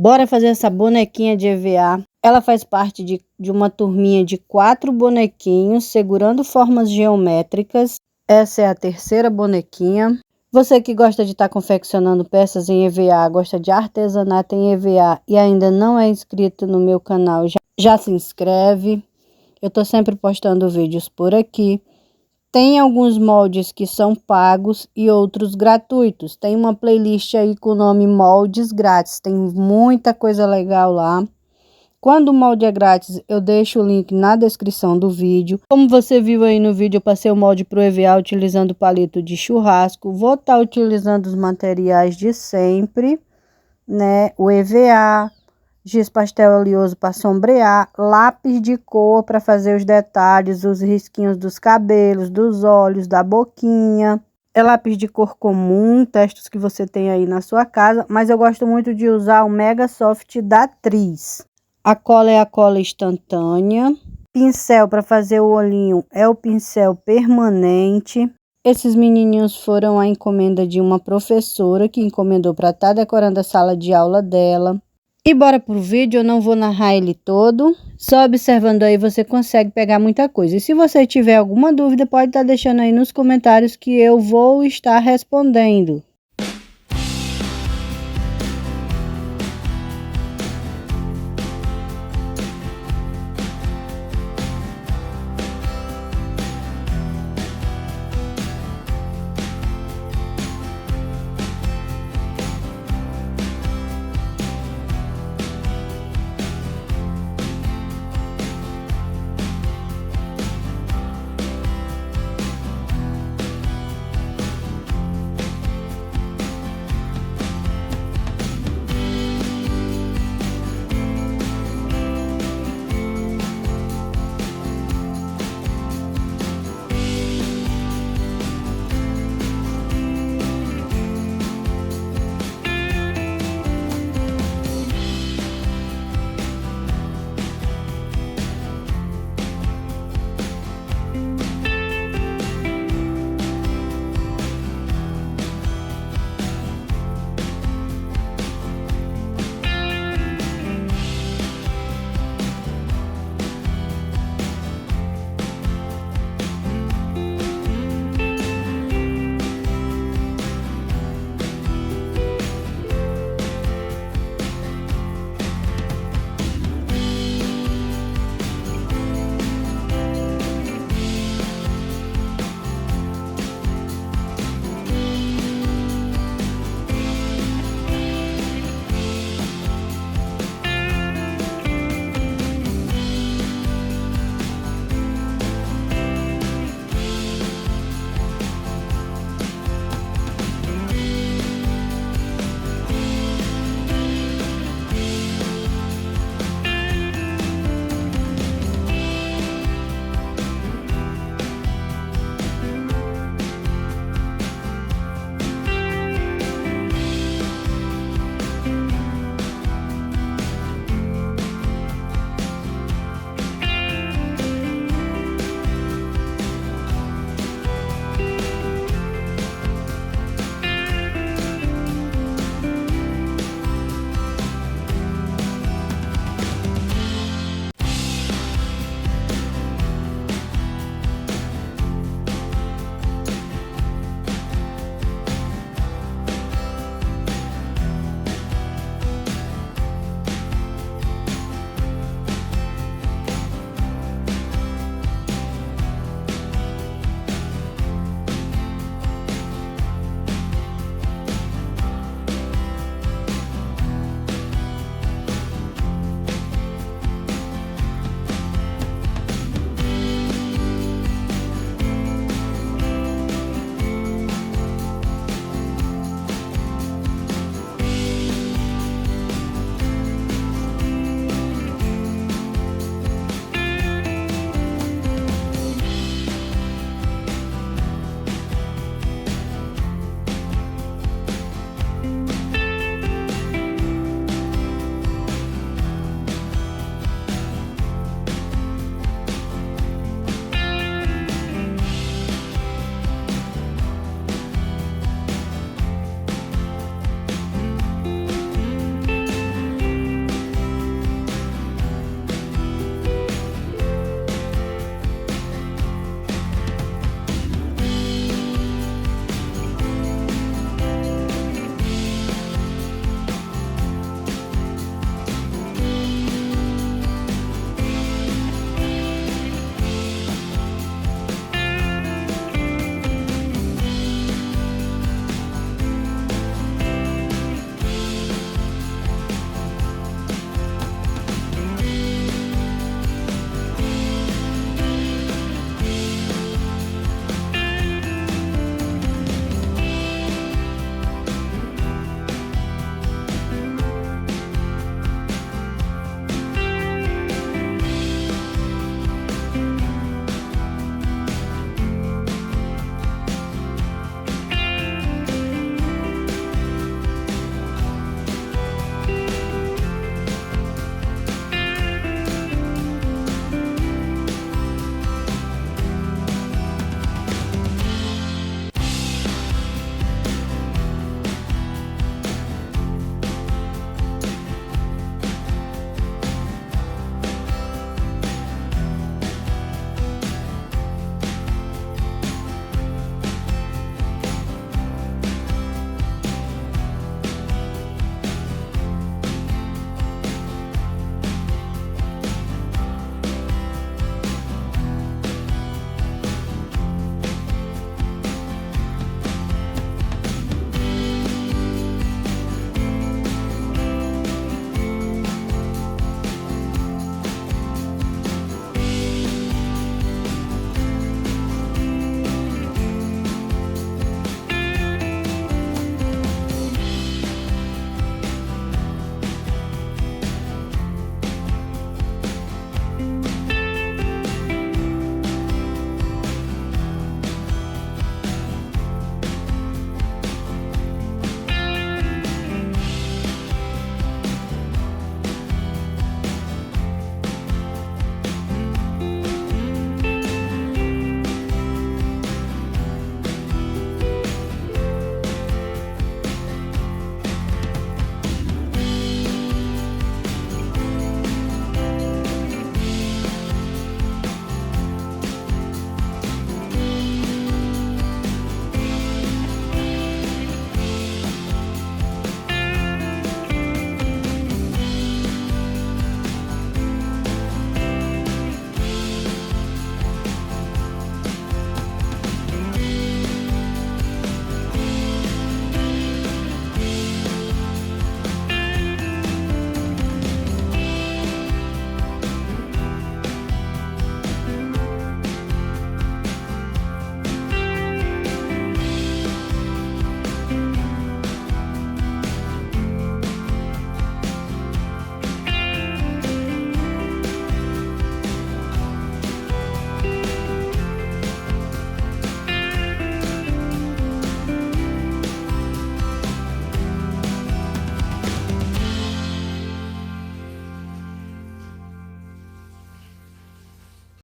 Bora fazer essa bonequinha de EVA. Ela faz parte de uma turminha de 4 bonequinhos segurando formas geométricas. Essa é a terceira bonequinha. Você que gosta de estar confeccionando peças em EVA, gosta de artesanato em EVA e ainda não é inscrito no meu canal, já se inscreve. Eu tô sempre postando vídeos por aqui. Tem alguns moldes que são pagos e outros gratuitos. Tem uma playlist aí com o nome Moldes Grátis. Tem muita coisa legal lá. Quando o molde é grátis, eu deixo o link na descrição do vídeo. Como você viu aí no vídeo, eu passei o molde para o EVA utilizando o palito de churrasco. Vou estar utilizando os materiais de sempre, né? O EVA, giz pastel oleoso para sombrear, lápis de cor para fazer os detalhes, os risquinhos dos cabelos, dos olhos, da boquinha. É lápis de cor comum, testes que você tem aí na sua casa, mas eu gosto muito de usar o Mega Soft da Atriz. A cola é a cola instantânea. Pincel para fazer o olhinho é o pincel permanente. Esses menininhos foram a encomenda de uma professora que encomendou para estar decorando a sala de aula dela. E bora pro vídeo, eu não vou narrar ele todo. Só observando aí você consegue pegar muita coisa. E se você tiver alguma dúvida, pode estar deixando aí nos comentários que eu vou estar respondendo.